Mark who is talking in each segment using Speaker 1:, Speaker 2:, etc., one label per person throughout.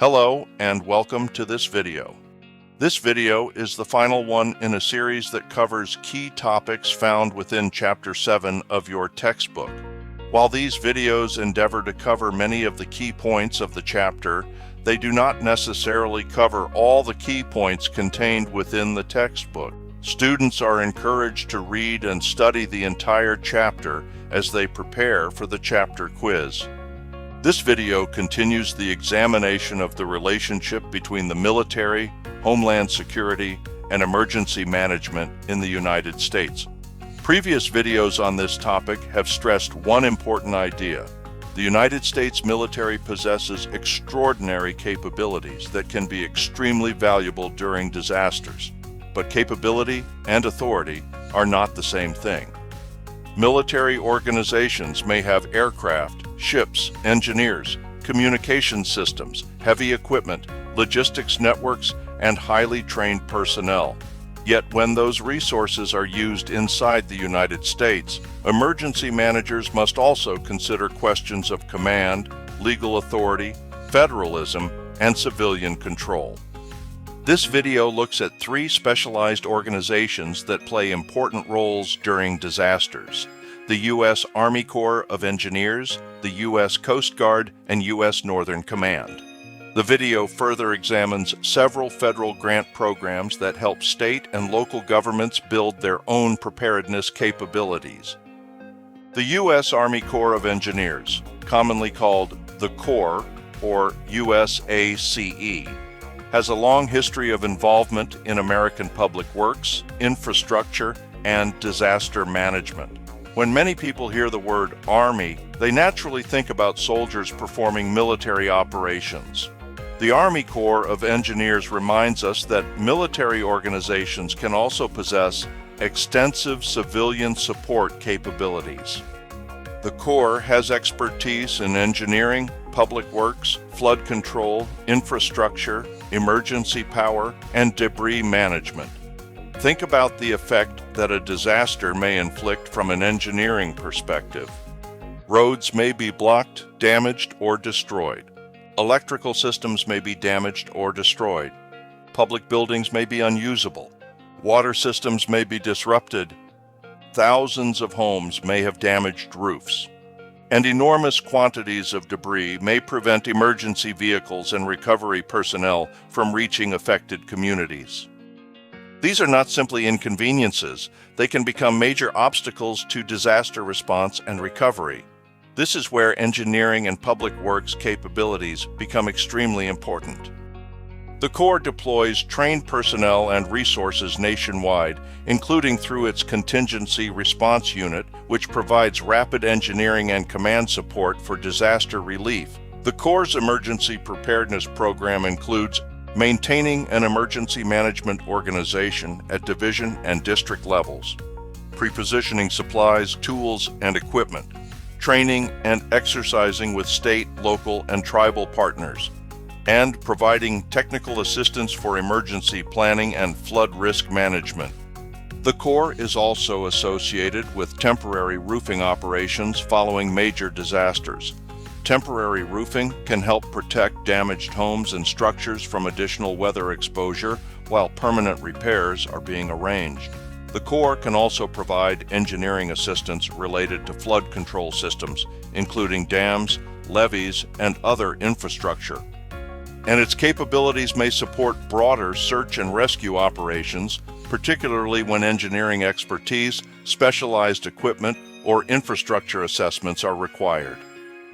Speaker 1: Hello and welcome to this video. This video is the final one in a series that covers key topics found within Chapter 7 of your textbook. While these videos endeavor to cover many of the key points of the chapter, they do not necessarily cover all the key points contained within the textbook. Students are encouraged to read and study the entire chapter as they prepare for the chapter quiz. This video continues the examination of the relationship between the military, homeland security, and emergency management in the United States. Previous videos on this topic have stressed one important idea. The United States military possesses extraordinary capabilities that can be extremely valuable during disasters. But capability and authority are not the same thing. Military organizations may have aircraft, ships, engineers, communication systems, heavy equipment, logistics networks, and highly trained personnel. Yet when those resources are used inside the United States, emergency managers must also consider questions of command, legal authority, federalism, and civilian control. This video looks at three specialized organizations that play important roles during disasters: the U.S. Army Corps of Engineers, the U.S. Coast Guard, and U.S. Northern Command. The video further examines several federal grant programs that help state and local governments build their own preparedness capabilities. The U.S. Army Corps of Engineers, commonly called the Corps or USACE, has a long history of involvement in American public works, infrastructure, and disaster management. When many people hear the word Army, they naturally think about soldiers performing military operations. The Army Corps of Engineers reminds us that military organizations can also possess extensive civilian support capabilities. The Corps has expertise in engineering, public works, flood control, infrastructure, emergency power, and debris management. Think about the effect that a disaster may inflict from an engineering perspective. Roads may be blocked, damaged, or destroyed. Electrical systems may be damaged or destroyed. Public buildings may be unusable. Water systems may be disrupted. Thousands of homes may have damaged roofs. And enormous quantities of debris may prevent emergency vehicles and recovery personnel from reaching affected communities. These are not simply inconveniences. They can become major obstacles to disaster response and recovery. This is where engineering and public works capabilities become extremely important. The Corps deploys trained personnel and resources nationwide, including through its Contingency Response Unit, which provides rapid engineering and command support for disaster relief. The Corps' emergency preparedness program includes maintaining an emergency management organization at division and district levels, prepositioning supplies, tools, and equipment, training and exercising with state, local, and tribal partners, and providing technical assistance for emergency planning and flood risk management. The Corps is also associated with temporary roofing operations following major disasters. Temporary roofing can help protect damaged homes and structures from additional weather exposure while permanent repairs are being arranged. The Corps can also provide engineering assistance related to flood control systems, including dams, levees, and other infrastructure. And its capabilities may support broader search and rescue operations, particularly when engineering expertise, specialized equipment, or infrastructure assessments are required.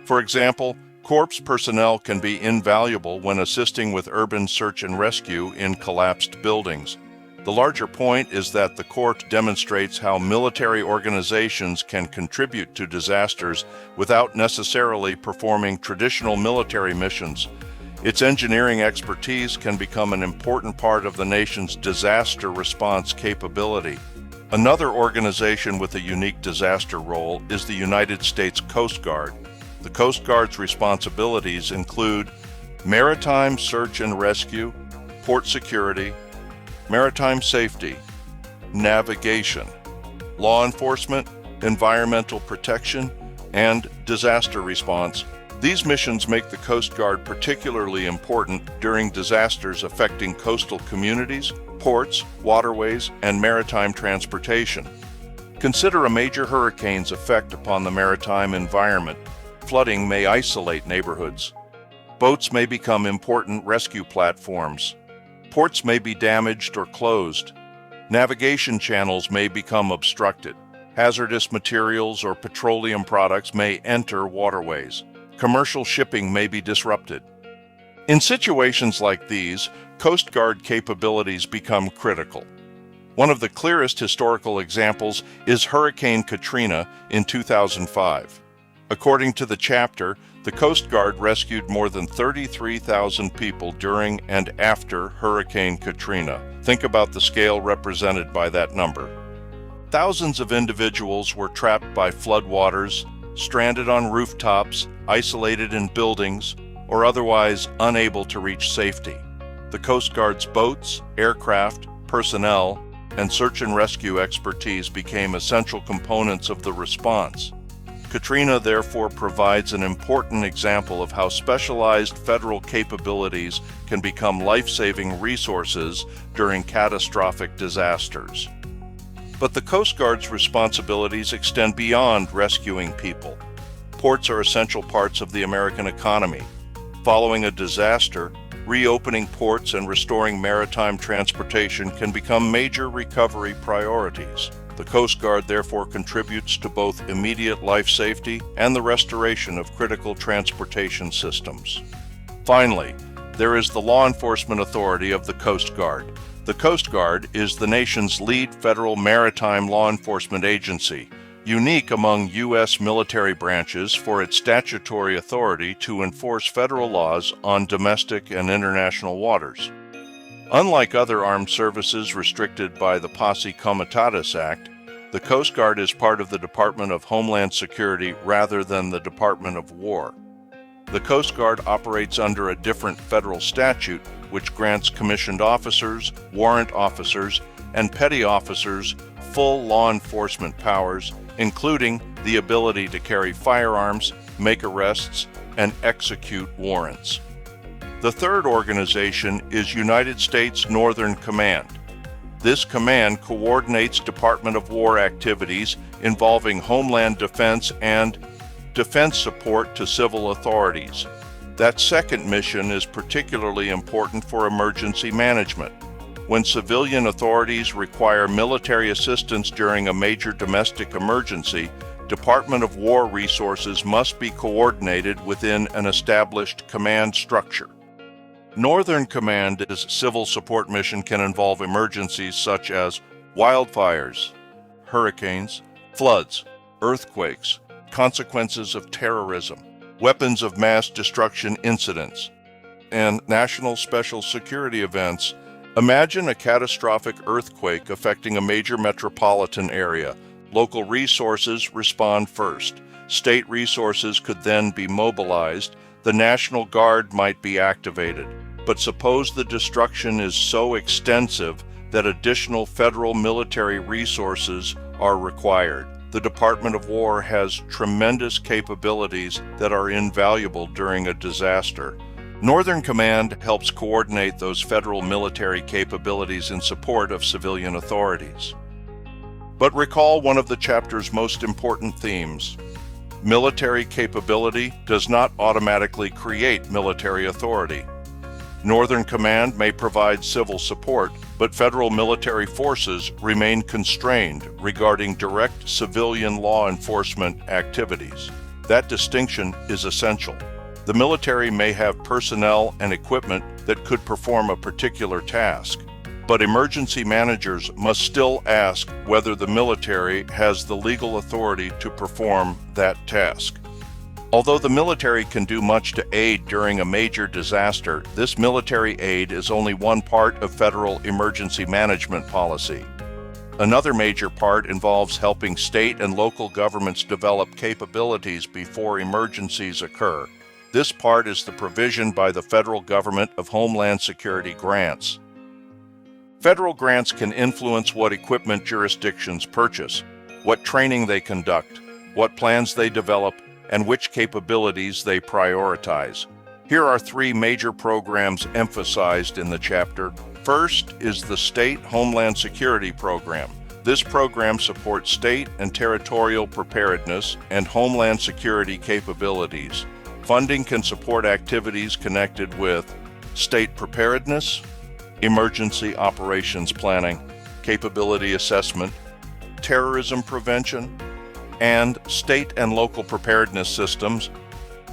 Speaker 1: For example, Corps personnel can be invaluable when assisting with urban search and rescue in collapsed buildings. The larger point is that the Corps demonstrates how military organizations can contribute to disasters without necessarily performing traditional military missions. Its engineering expertise can become an important part of the nation's disaster response capability. Another organization with a unique disaster role is the United States Coast Guard. The Coast Guard's responsibilities include maritime search and rescue, port security, maritime safety, navigation, law enforcement, environmental protection, and disaster response. These missions make the Coast Guard particularly important during disasters affecting coastal communities, ports, waterways, and maritime transportation. Consider a major hurricane's effect upon the maritime environment. Flooding may isolate neighborhoods. Boats may become important rescue platforms. Ports may be damaged or closed. Navigation channels may become obstructed. Hazardous materials or petroleum products may enter waterways. Commercial shipping may be disrupted. In situations like these, Coast Guard capabilities become critical. One of the clearest historical examples is Hurricane Katrina in 2005. According to the chapter, the Coast Guard rescued more than 33,000 people during and after Hurricane Katrina. Think about the scale represented by that number. Thousands of individuals were trapped by floodwaters, stranded on rooftops, isolated in buildings, or otherwise unable to reach safety. The Coast Guard's boats, aircraft, personnel, and search and rescue expertise became essential components of the response. Katrina therefore provides an important example of how specialized federal capabilities can become life-saving resources during catastrophic disasters. But the Coast Guard's responsibilities extend beyond rescuing people. Ports are essential parts of the American economy. Following a disaster, reopening ports and restoring maritime transportation can become major recovery priorities. The Coast Guard therefore contributes to both immediate life safety and the restoration of critical transportation systems. Finally, there is the law enforcement authority of the Coast Guard. The Coast Guard is the nation's lead federal maritime law enforcement agency, unique among U.S. military branches for its statutory authority to enforce federal laws on domestic and international waters. Unlike other armed services restricted by the Posse Comitatus Act, the Coast Guard is part of the Department of Homeland Security rather than the Department of War. The Coast Guard operates under a different federal statute which grants commissioned officers, warrant officers, and petty officers full law enforcement powers, including the ability to carry firearms, make arrests, and execute warrants. The third organization is United States Northern Command. This command coordinates Department of War activities involving homeland defense and defense support to civil authorities. That second mission is particularly important for emergency management. When civilian authorities require military assistance during a major domestic emergency, Department of War resources must be coordinated within an established command structure. Northern Command's civil support mission can involve emergencies such as wildfires, hurricanes, floods, earthquakes, consequences of terrorism, weapons of mass destruction incidents, and national special security events. Imagine a catastrophic earthquake affecting a major metropolitan area. Local resources respond first. State resources could then be mobilized. The National Guard might be activated. But suppose the destruction is so extensive that additional federal military resources are required. The Department of War has tremendous capabilities that are invaluable during a disaster. Northern Command helps coordinate those federal military capabilities in support of civilian authorities. But recall one of the chapter's most important themes. Military capability does not automatically create military authority. Northern Command may provide civil support, but federal military forces remain constrained regarding direct civilian law enforcement activities. That distinction is essential. The military may have personnel and equipment that could perform a particular task, but emergency managers must still ask whether the military has the legal authority to perform that task. Although the military can do much to aid during a major disaster, this military aid is only one part of federal emergency management policy. Another major part involves helping state and local governments develop capabilities before emergencies occur. This part is the provision by the federal government of Homeland Security grants. Federal grants can influence what equipment jurisdictions purchase, what training they conduct, what plans they develop, and which capabilities they prioritize. Here are three major programs emphasized in the chapter. First is the State Homeland Security Program. This program supports state and territorial preparedness and homeland security capabilities. Funding can support activities connected with state preparedness, emergency operations planning, capability assessment, terrorism prevention, and state and local preparedness systems.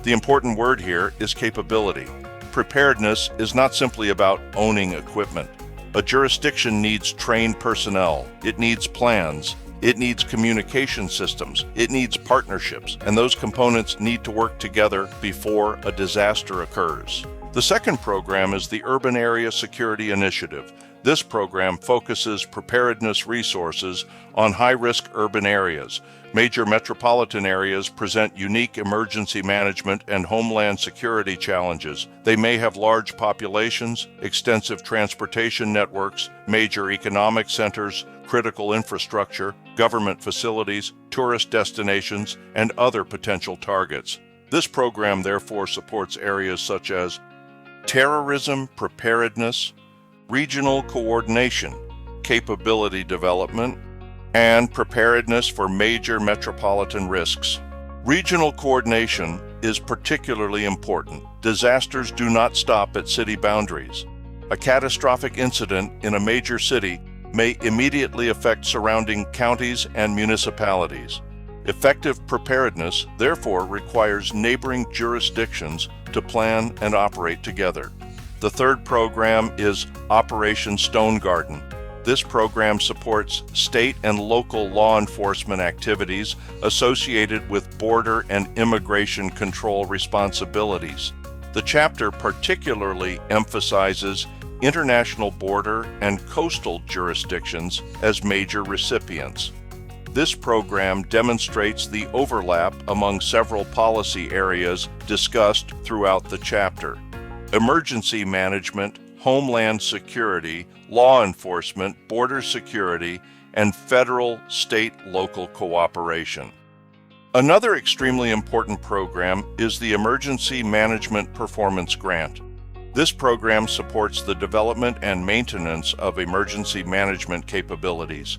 Speaker 1: The important word here is capability. Preparedness is not simply about owning equipment. A jurisdiction needs trained personnel. It needs plans. It needs communication systems. It needs partnerships, and those components need to work together before a disaster occurs. The second program is the Urban Area Security Initiative. This program focuses preparedness resources on high-risk urban areas. Major metropolitan areas present unique emergency management and homeland security challenges. They may have large populations, extensive transportation networks, major economic centers, critical infrastructure, government facilities, tourist destinations, and other potential targets. This program therefore supports areas such as terrorism preparedness, regional coordination, capability development, and preparedness for major metropolitan risks. Regional coordination is particularly important. Disasters do not stop at city boundaries. A catastrophic incident in a major city may immediately affect surrounding counties and municipalities. Effective preparedness, therefore, requires neighboring jurisdictions to plan and operate together. The third program is Operation Stone Garden. This program supports state and local law enforcement activities associated with border and immigration control responsibilities. The chapter particularly emphasizes international border and coastal jurisdictions as major recipients. This program demonstrates the overlap among several policy areas discussed throughout the chapter: emergency management, homeland security, law enforcement, border security, and federal, state, local cooperation. Another extremely important program is the Emergency Management Performance Grant. This program supports the development and maintenance of emergency management capabilities.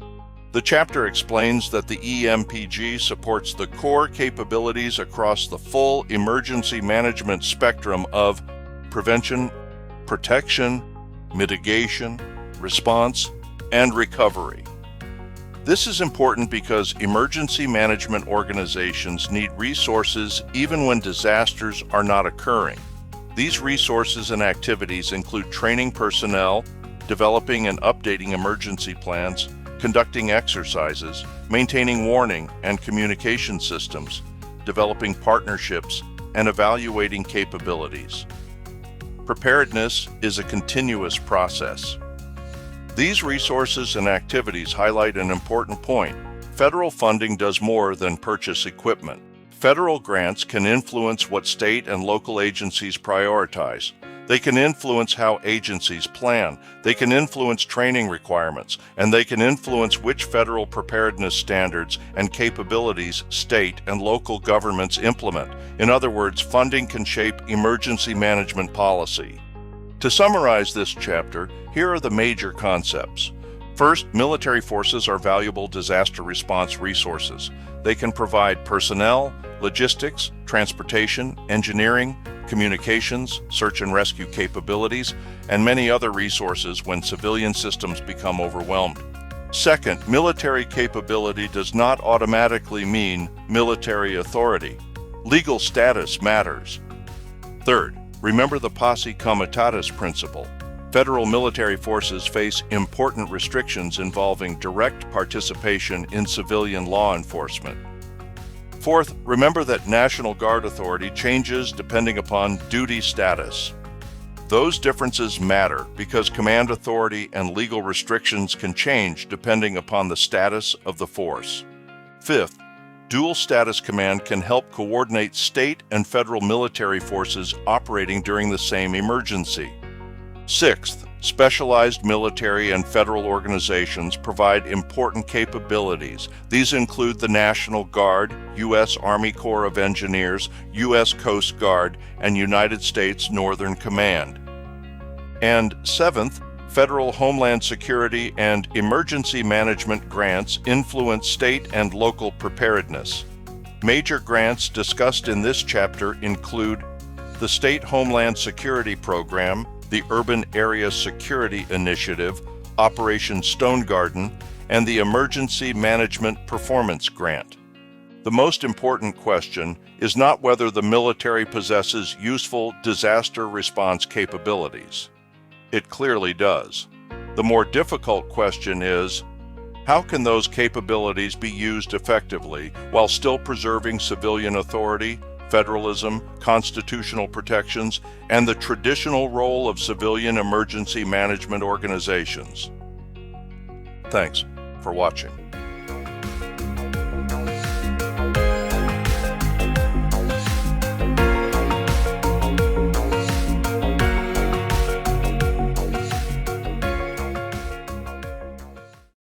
Speaker 1: The chapter explains that the EMPG supports the core capabilities across the full emergency management spectrum of prevention, protection, mitigation, response, and recovery. This is important because emergency management organizations need resources even when disasters are not occurring. These resources and activities include training personnel, developing and updating emergency plans, conducting exercises, maintaining warning and communication systems, developing partnerships, and evaluating capabilities. Preparedness is a continuous process. These resources and activities highlight an important point. Federal funding does more than purchase equipment. Federal grants can influence what state and local agencies prioritize. They can influence how agencies plan. They can influence training requirements, and they can influence which federal preparedness standards and capabilities state and local governments implement. In other words, funding can shape emergency management policy. To summarize this chapter, here are the major concepts. First, military forces are valuable disaster response resources. They can provide personnel, logistics, transportation, engineering, communications, search and rescue capabilities, and many other resources when civilian systems become overwhelmed. Second, military capability does not automatically mean military authority. Legal status matters. Third, remember the posse comitatus principle. Federal military forces face important restrictions involving direct participation in civilian law enforcement. Fourth, remember that National Guard authority changes depending upon duty status. Those differences matter because command authority and legal restrictions can change depending upon the status of the force. Fifth, dual status command can help coordinate state and federal military forces operating during the same emergency. Sixth, Specialized military and federal organizations provide important capabilities. These include the National Guard, U.S. Army Corps of Engineers, U.S. Coast Guard, and United States Northern Command. And seventh, federal homeland security and emergency management grants influence state and local preparedness. Major grants discussed in this chapter include the State Homeland Security Program, the Urban Area Security Initiative, Operation Stone Garden, and the Emergency Management Performance Grant. The most important question is not whether the military possesses useful disaster response capabilities. It clearly does. The more difficult question is, how can those capabilities be used effectively while still preserving civilian authority, federalism, constitutional protections, and the traditional role of civilian emergency management organizations? Thanks for watching.